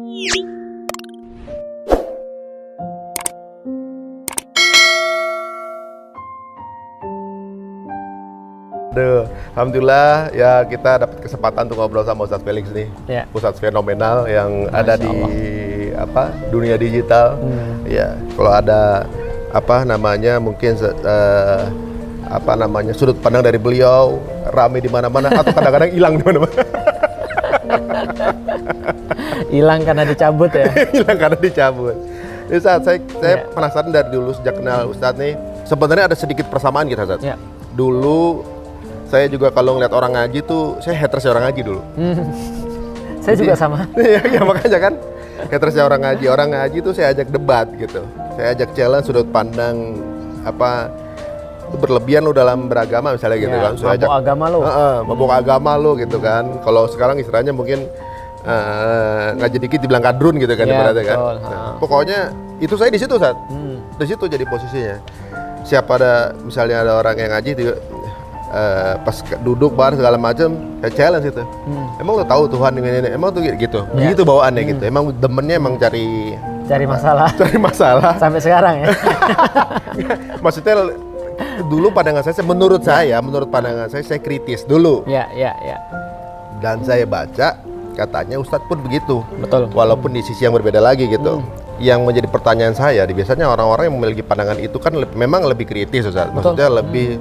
Aduh, alhamdulillah ya kita dapat kesempatan untuk ngobrol sama Ustadz Felix nih, Ustadz fenomenal yang ada di dunia digital. Ya, kalau ada mungkin sudut pandang dari beliau rame di mana-mana atau kadang-kadang hilang di mana-mana. Hilang karena dicabut ya? Hilang karena dicabut. Jadi saya penasaran dari dulu sejak kenal Ustadz nih, sebenarnya ada sedikit persamaan gitu Ustadz. Dulu saya juga kalau ngeliat orang ngaji tuh, saya haters orang ngaji dulu. Saya juga sama. Ya makanya kan, haters orang ngaji tuh saya ajak debat gitu. Saya ajak challenge sudut pandang itu berlebihan lo dalam beragama misalnya gitu kan. Saya ajak agama lo. Mabuk agama lo gitu kan. Kalau sekarang istilahnya mungkin ngaji dikit dibilang kadrun gitu kan ibaratnya kan. Pokoknya itu saya di situ saat. Di situ jadi posisinya. Misalnya ada orang yang ngaji pas duduk bareng segala macam, saya challenge itu. Emang lo tahu Tuhan ini? Emang tuh gitu. Begitu bawaannya gitu. Emang demennya emang cari masalah. Cari masalah. Sampai sekarang ya. Maksudnya dulu pandangan menurut pandangan saya kritis dulu. Ya. Dan saya baca katanya Ustadz pun begitu. Betul. Walaupun di sisi yang berbeda lagi gitu. Yang menjadi pertanyaan saya, biasanya orang-orang yang memiliki pandangan itu kan memang lebih kritis Ustadz. Maksudnya lebih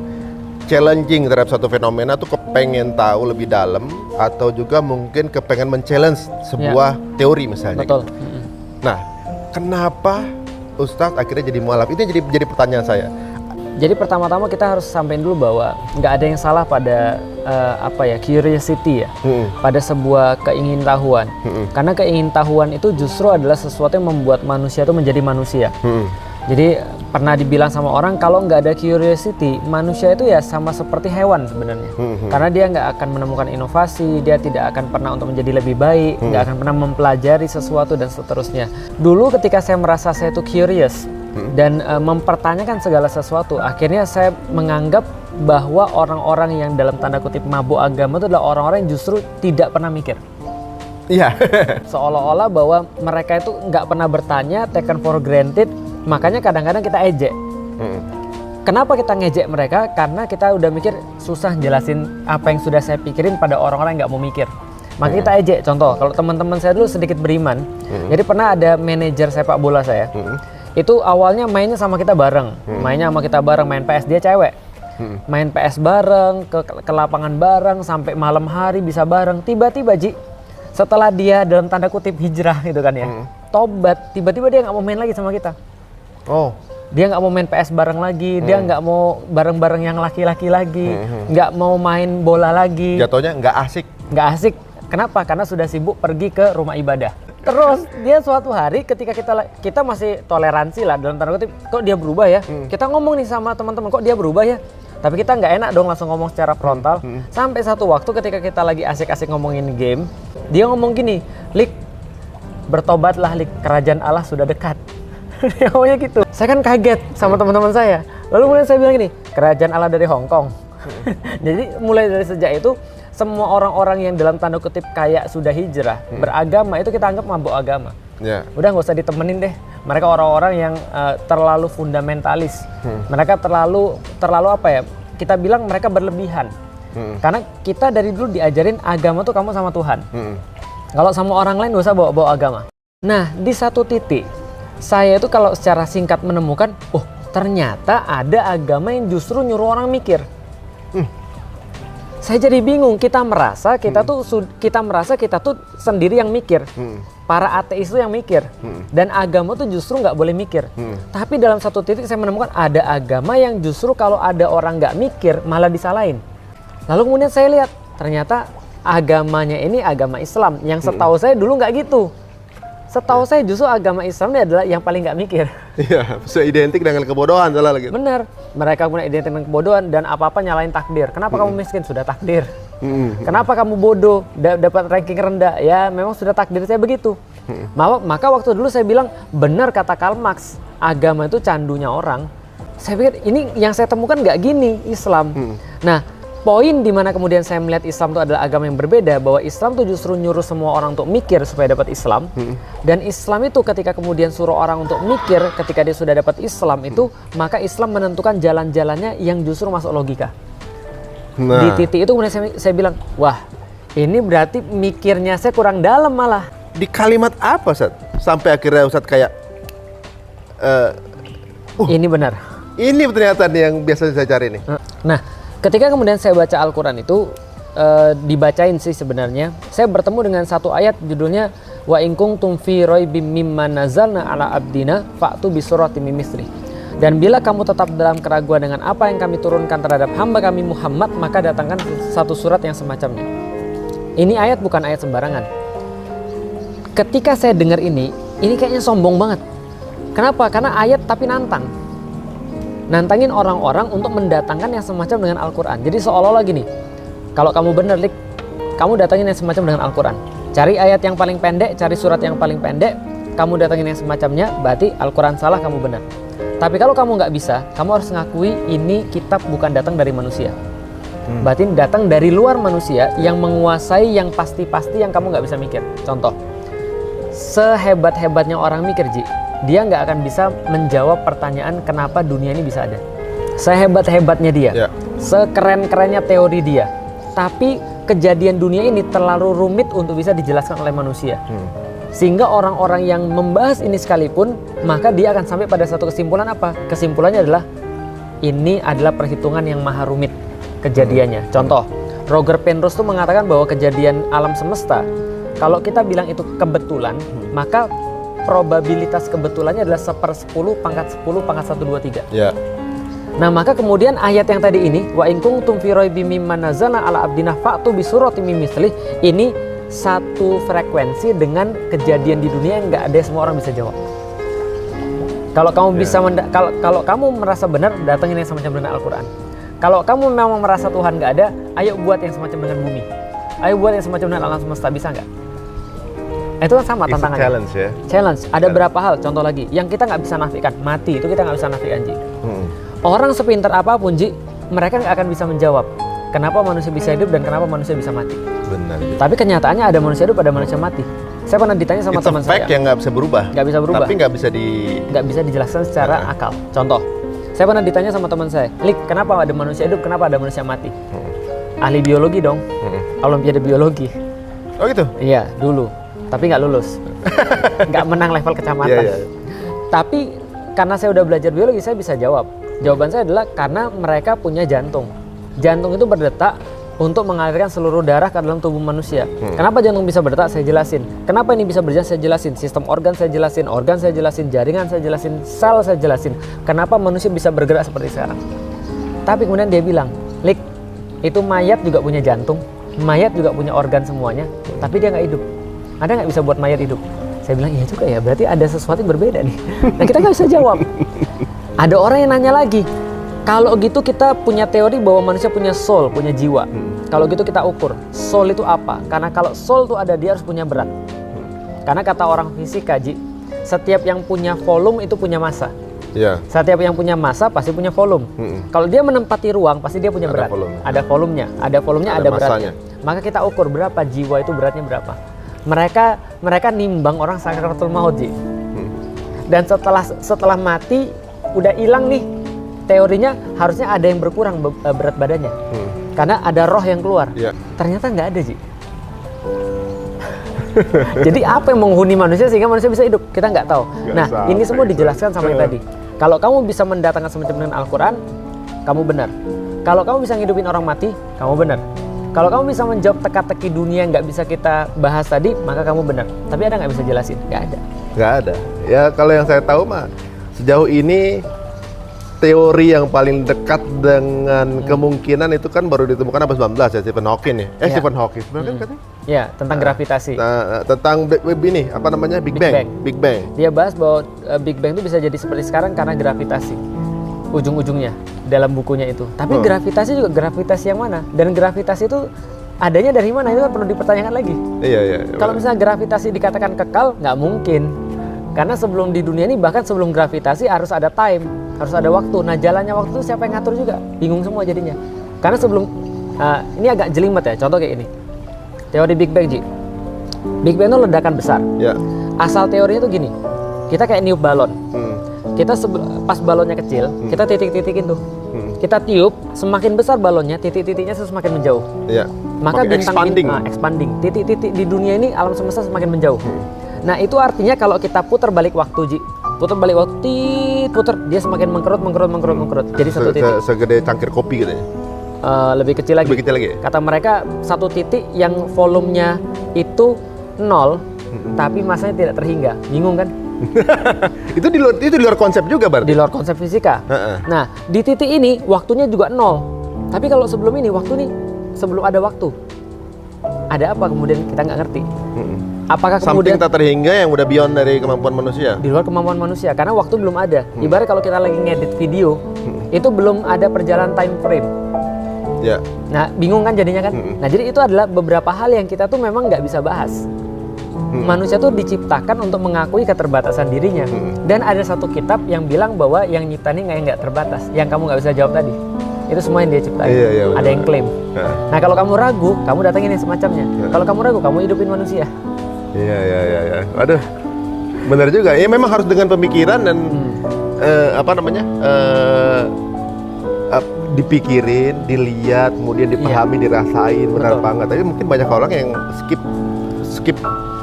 challenging terhadap satu fenomena tuh kepengen tahu lebih dalam atau juga mungkin kepengen men-challenge sebuah teori misalnya. Betul. Gitu. Nah, kenapa Ustadz akhirnya jadi mualaf? Itu jadi pertanyaan saya. Jadi pertama-tama kita harus sampaikan dulu bahwa nggak ada yang salah pada curiosity ya, pada sebuah keingintahuan. Karena keingintahuan itu justru adalah sesuatu yang membuat manusia itu menjadi manusia. Jadi pernah dibilang sama orang kalau nggak ada curiosity, manusia itu ya sama seperti hewan sebenarnya. Karena dia nggak akan menemukan inovasi, dia tidak akan pernah untuk menjadi lebih baik, nggak akan pernah mempelajari sesuatu dan seterusnya. Dulu ketika saya merasa saya itu curious dan mempertanyakan segala sesuatu, akhirnya saya menganggap bahwa orang-orang yang dalam tanda kutip mabuk agama itu adalah orang-orang yang justru tidak pernah mikir. Iya. Seolah-olah bahwa mereka itu nggak pernah bertanya, taken for granted. Makanya kadang-kadang kita ejek. Kenapa kita ngejek mereka? Karena kita udah mikir susah jelasin apa yang sudah saya pikirin pada orang-orang yang nggak mau mikir. Maka kita ejek. Contoh, kalau teman-teman saya dulu sedikit beriman. Jadi pernah ada manajer sepak bola saya. Itu awalnya mainnya sama kita bareng. Main PS, dia cewek. Main PS bareng, ke lapangan bareng, sampai malam hari bisa bareng. Tiba-tiba setelah dia dalam tanda kutip hijrah gitu kan ya, tobat, tiba-tiba dia nggak mau main lagi sama kita. Dia nggak mau main PS bareng lagi, dia nggak mau bareng-bareng yang laki-laki lagi, nggak mau main bola lagi. Jatuhnya nggak asik. Nggak asik. Kenapa? Karena sudah sibuk pergi ke rumah ibadah. Terus dia suatu hari ketika kita masih toleransi lah dalam tanda kutip, kok dia berubah ya? Kita ngomong nih sama teman-teman, kok dia berubah ya? Tapi kita nggak enak dong langsung ngomong secara frontal. Sampai satu waktu ketika kita lagi asik-asik ngomongin game, dia ngomong gini, Lik, bertobatlah Lik, kerajaan Allah sudah dekat. Dia ngomongnya gitu. Saya kan kaget sama teman-teman saya. Lalu kemudian saya bilang gini, kerajaan Allah dari Hong Kong. Jadi mulai dari sejak itu, semua orang-orang yang dalam tanda kutip kayak sudah hijrah, beragama, itu kita anggap mabuk agama. Udah nggak usah ditemenin deh. Mereka orang-orang yang terlalu fundamentalis. Mereka terlalu kita bilang mereka berlebihan. Karena kita dari dulu diajarin agama tuh kamu sama Tuhan. Kalau sama orang lain nggak usah bawa-bawa agama. Nah, di satu titik saya itu kalau secara singkat menemukan, ternyata ada agama yang justru nyuruh orang mikir. Saya jadi bingung. Kita merasa kita tuh sendiri yang mikir. Para ateis itu yang mikir. Dan agama tuh justru nggak boleh mikir. Tapi dalam satu titik saya menemukan ada agama yang justru kalau ada orang nggak mikir malah disalahin. Lalu kemudian saya lihat ternyata agamanya ini agama Islam. Yang setahu saya dulu nggak gitu. Setahu saya justru agama Islam ini adalah yang paling nggak mikir. Iya, identik dengan kebodohan salah lagi. Bener, mereka punya identik dengan kebodohan dan apa-apa nyalain takdir. Kenapa kamu miskin? Sudah takdir. Kenapa kamu bodoh? Dapat ranking rendah? Ya, memang sudah takdir saya begitu. Maka waktu dulu saya bilang, benar kata Karl Marx, agama itu candunya orang. Saya pikir ini yang saya temukan nggak gini Islam. Nah, poin di mana kemudian saya melihat Islam itu adalah agama yang berbeda, bahwa Islam itu justru nyuruh semua orang untuk mikir supaya dapat Islam. Dan Islam itu ketika kemudian suruh orang untuk mikir, ketika dia sudah dapat Islam itu, maka Islam menentukan jalan-jalannya yang justru masuk logika. Di titik itu kemudian saya bilang, wah ini berarti mikirnya saya kurang dalam malah. Di kalimat apa, Ustaz? Sampai akhirnya Ustaz kayak ini benar. Ini ternyata nih yang biasa saya cari nih. Nah, ketika kemudian saya baca Al-Quran itu, dibacain sih sebenarnya, saya bertemu dengan satu ayat judulnya wa in kuntum fi raibim mimma nazalna ala abdina fa'tu bi suratin min mislihi. Dan bila kamu tetap dalam keraguan dengan apa yang kami turunkan terhadap hamba kami Muhammad, maka datangkan satu surat yang semacamnya. Ini ayat bukan ayat sembarangan. Ketika saya dengar ini kayaknya sombong banget. Kenapa? Karena ayat tapi nantangin orang-orang untuk mendatangkan yang semacam dengan Al-Quran. Jadi seolah-olah gini, kalau kamu bener, Lik, kamu datangin yang semacam dengan Al-Quran. Cari ayat yang paling pendek, cari surat yang paling pendek, kamu datangin yang semacamnya, berarti Al-Quran salah, kamu benar. Tapi kalau kamu nggak bisa, kamu harus ngakui ini kitab bukan datang dari manusia. Berarti datang dari luar manusia yang menguasai yang pasti-pasti yang kamu nggak bisa mikir. Contoh, sehebat-hebatnya orang mikir, Ji, dia nggak akan bisa menjawab pertanyaan kenapa dunia ini bisa ada. Sehebat-hebatnya dia, sekeren-kerennya teori dia, tapi kejadian dunia ini terlalu rumit untuk bisa dijelaskan oleh manusia. Sehingga orang-orang yang membahas ini sekalipun, maka dia akan sampai pada satu kesimpulan apa? Kesimpulannya adalah ini adalah perhitungan yang maha rumit kejadiannya. Contoh, Roger Penrose tuh mengatakan bahwa kejadian alam semesta, kalau kita bilang itu kebetulan, maka probabilitas kebetulannya adalah 1/10 pangkat 10 pangkat 1, 2, 3. Nah, maka kemudian ayat yang tadi ini, wa in kuntum fi raibim mimma nazalna ala abdina fa'tu bi suratin min mislihi, ini satu frekuensi dengan kejadian di dunia yang nggak ada semua orang bisa jawab. Kalau kamu bisa kalau kamu merasa benar, datangin yang semacam dengan Al-Quran. Kalau kamu memang merasa Tuhan nggak ada, ayo buat yang semacam dengan bumi. Ayo buat yang semacam dengan alam semesta, bisa nggak? Itu kan sama tantangannya. Challenge ya. Challenge. Ada berapa hal? Contoh lagi, yang kita nggak bisa nafikan, mati itu kita nggak bisa nafikan, Ji. Orang sepintar apapun, Ji, mereka nggak akan bisa menjawab kenapa manusia bisa hidup dan kenapa manusia bisa mati. Benar. Tapi kenyataannya ada manusia hidup, ada manusia mati. Saya pernah ditanya sama teman saya. It's a fact yang nggak bisa berubah. Nggak bisa berubah. Tapi nggak bisa dijelaskan secara akal. Contoh, saya pernah ditanya sama teman saya, Lik, kenapa ada manusia hidup, kenapa ada manusia mati? Ahli biologi dong. Olimpiade biologi. Oh gitu? Iya, dulu. Tapi nggak lulus. Nggak menang level kecamatan. Tapi karena saya udah belajar biologi, saya bisa jawab. Jawaban saya adalah karena mereka punya jantung. Jantung itu berdetak untuk mengalirkan seluruh darah ke dalam tubuh manusia. Kenapa jantung bisa berdetak? Saya jelasin. Kenapa ini bisa berjalan? Saya jelasin. Sistem organ saya jelasin, jaringan saya jelasin, sel saya jelasin. Kenapa manusia bisa bergerak seperti sekarang? Tapi kemudian dia bilang, Lik, itu mayat juga punya jantung, mayat juga punya organ semuanya, tapi dia nggak hidup. Ada nggak bisa buat mayat hidup? Saya bilang, iya juga ya, berarti ada sesuatu yang berbeda nih. Nah, kita nggak bisa jawab. Ada orang yang nanya lagi, kalau gitu kita punya teori bahwa manusia punya soul, punya jiwa. Kalau gitu kita ukur, soul itu apa? Karena kalau soul itu ada, dia harus punya berat. Karena kata orang fisika, Ji, setiap yang punya volume itu punya massa. Setiap yang punya massa pasti punya volume. Kalau dia menempati ruang, pasti dia punya berat. Ada volumenya, ada beratnya. Maka kita ukur berapa jiwa itu beratnya berapa. Mereka nimbang orang sakaratul maut, Ji. Dan setelah mati udah hilang nih, teorinya harusnya ada yang berkurang berat badannya. Karena ada roh yang keluar. Ternyata nggak ada, Ji. Jadi apa yang menghuni manusia sehingga manusia bisa hidup? Kita nggak tahu. Nah, ini semua dijelaskan sama yang tadi. Kalau kamu bisa mendatangkan semacam dengan Al-Quran, kamu benar. Kalau kamu bisa ngidupin orang mati, kamu benar. Kalau kamu bisa menjawab teka-teki dunia yang nggak bisa kita bahas tadi, maka kamu benar. Tapi ada nggak bisa jelasin? Nggak ada. Nggak ada. Ya kalau yang saya tahu mah, sejauh ini teori yang paling dekat dengan kemungkinan itu kan baru ditemukan abad 19 ya, Stephen Hawking ya. Stephen Hawking sebenarnya kan katanya? Ya, tentang gravitasi. Tentang ini apa namanya? Big Bang. Dia bahas bahwa Big Bang itu bisa jadi seperti sekarang karena gravitasi. Ujung-ujungnya dalam bukunya itu. Tapi gravitasi juga gravitasi yang mana? Dan gravitasi itu adanya dari mana? Itu kan perlu dipertanyakan lagi. Iya. Kalau misalnya gravitasi dikatakan kekal, nggak mungkin. Karena sebelum di dunia ini, bahkan sebelum gravitasi harus ada time, harus ada waktu. Nah, jalannya waktu itu siapa yang ngatur juga? Bingung semua jadinya. Karena Ini agak jelimet ya, contoh kayak ini. Teori Big Bang, Ji. Big Bang itu ledakan besar. Ya. Asal teorinya tuh gini, kita kayak niup balon. Kita pas balonnya kecil, kita titik-titikin tuh. Kita tiup, semakin besar balonnya, titik-titiknya semakin menjauh. Ya. Maka bintang expanding. Titik-titik di dunia ini, alam semesta semakin menjauh. Nah, itu artinya kalau kita putar balik waktu, Ji. Putar balik waktu, putar, dia semakin mengkerut. Jadi satu titik. Segede cangkir kopi gitu ya. Lebih kecil lagi. Kata mereka satu titik yang volumenya itu 0, tapi masanya tidak terhingga. Bingung kan? itu di luar konsep juga berarti. Di luar konsep fisika. Nah, di titik ini waktunya juga 0. Tapi kalau sebelum ini waktu nih, sebelum ada waktu, ada apa kemudian kita nggak ngerti. Apakah kemudian something tak terhingga yang udah beyond dari kemampuan manusia? Di luar kemampuan manusia, karena waktu belum ada. Ibarat kalau kita lagi ngedit video, itu belum ada perjalanan time frame. Ya. Nah, bingung kan jadinya kan? Nah, jadi itu adalah beberapa hal yang kita tuh memang nggak bisa bahas. Manusia tuh diciptakan untuk mengakui keterbatasan dirinya. Dan ada satu kitab yang bilang bahwa yang nyiptain nggak terbatas. Yang kamu nggak bisa jawab tadi. Itu semua yang dia ciptain. Iya, ada yang klaim. Nah, kalau kamu ragu, kamu datangin yang semacamnya. Kalau kamu ragu, kamu hidupin manusia. Iya. Aduh, benar juga. Ya memang harus dengan pemikiran dan dipikirin, dilihat, kemudian dipahami, dirasain, benar apa enggak. Tapi mungkin banyak orang yang skip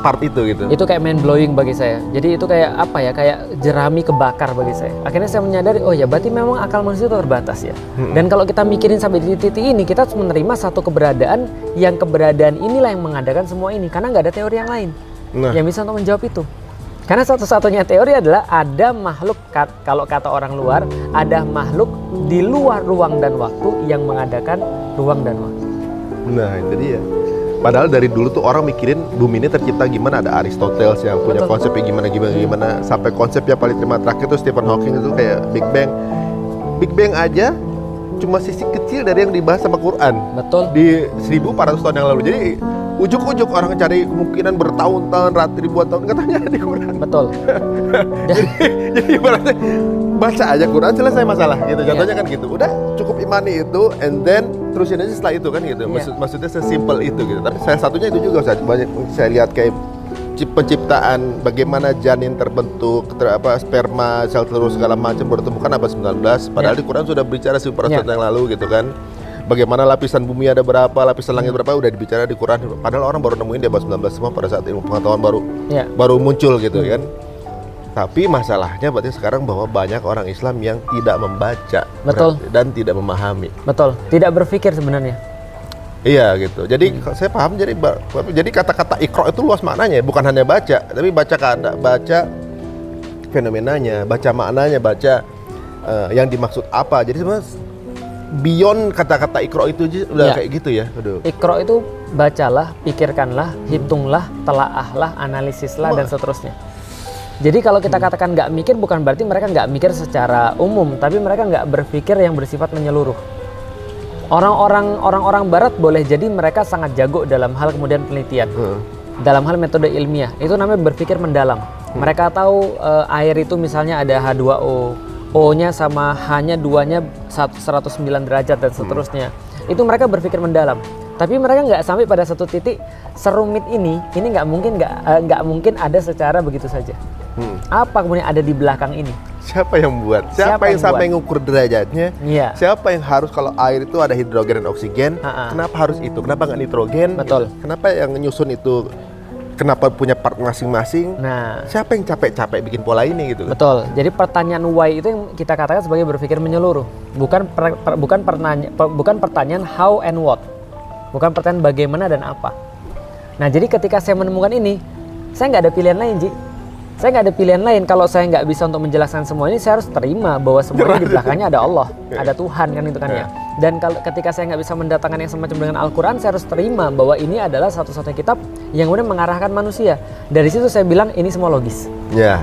part itu gitu. Itu kayak mind blowing bagi saya. Jadi itu kayak apa ya? Kayak jerami kebakar bagi saya. Akhirnya saya menyadari, oh ya berarti memang akal manusia itu terbatas ya. Dan kalau kita mikirin sampai di titik ini, kita harus menerima satu keberadaan yang keberadaan inilah yang mengadakan semua ini. Karena nggak ada teori yang lain yang bisa untuk menjawab itu. Karena satu-satunya teori adalah ada makhluk, kalau kata orang luar, ada makhluk di luar ruang dan waktu yang mengadakan ruang dan waktu. Nah itu dia. Padahal dari dulu tuh orang mikirin bumi ini tercipta gimana, ada Aristoteles yang punya konsepnya gimana, sampai konsep yang paling terakhir tuh Stephen Hawking itu kayak Big Bang. Big Bang aja cuma sisi kecil dari yang dibahas sama Quran. Betul. Di 1400 tahun yang lalu. Jadi ujuk-ujuk orang cari kemungkinan bertahun-tahun, ribuan tahun, katanya ada di Quran. Betul. Jadi berarti baca aja Quran selesai masalah gitu. Contohnya kan gitu. Udah cukup imani itu, and then terusin aja setelah itu kan gitu. Maksudnya sesimpel itu gitu. Tapi salah satunya itu juga banyak saya lihat kayak penciptaan bagaimana janin terbentuk, sperma, sel telur segala macam baru temukan abad 19. Padahal di Quran sudah berbicara 1400 tahun yang lalu gitu kan. Bagaimana lapisan bumi ada berapa, lapisan langit berapa udah dibicara di Quran. Padahal orang baru nemuin di abad 19 semua pada saat ilmu pengetahuan baru muncul gitu kan. Tapi masalahnya berarti sekarang bahwa banyak orang Islam yang tidak membaca dan tidak memahami. Betul, tidak berpikir sebenarnya. Iya gitu. Jadi saya paham jadi kata-kata Iqra itu luas maknanya, bukan hanya baca, tapi baca fenomenanya, baca maknanya, baca yang dimaksud apa. Jadi sebenarnya beyond kata-kata Iqra itu udah kayak gitu ya. Aduh. Iqra itu bacalah, pikirkanlah, hitunglah, telaahlah, analisislah dan seterusnya. Jadi kalau kita katakan nggak mikir, bukan berarti mereka nggak mikir secara umum, tapi mereka nggak berpikir yang bersifat menyeluruh. Orang-orang Barat boleh jadi mereka sangat jago dalam hal kemudian penelitian, dalam hal metode ilmiah. Itu namanya berpikir mendalam. Mereka tahu air itu misalnya ada H2O, O-nya sama H-nya duanya 109 derajat dan seterusnya. Itu mereka berpikir mendalam. Tapi mereka nggak sampai pada satu titik serumit ini nggak mungkin ada secara begitu saja. Apa kemudian ada di belakang ini? Siapa yang buat? Siapa yang sampai ngukur derajatnya? Siapa yang harus, kalau air itu ada hidrogen dan oksigen, kenapa harus itu? Kenapa nggak nitrogen? Betul. Gitu? Kenapa yang nyusun itu? Kenapa punya part masing-masing? Nah, siapa yang capek-capek bikin pola ini gitu? Betul. Jadi pertanyaan why itu yang kita katakan sebagai berpikir menyeluruh. Bukan pertanyaan how and what. Bukan pertanyaan bagaimana dan apa. Nah, jadi ketika saya menemukan ini, saya nggak ada pilihan lain, Ji. Saya nggak ada pilihan lain. Kalau saya nggak bisa untuk menjelaskan semua ini, saya harus terima bahwa semuanya di belakangnya ada Allah, ada Tuhan kan itu kan ya. Dan ketika saya nggak bisa mendatangkan yang semacam dengan Al-Quran, saya harus terima bahwa ini adalah satu-satunya kitab yang kemudian mengarahkan manusia. Dari situ saya bilang ini semua logis. Ya.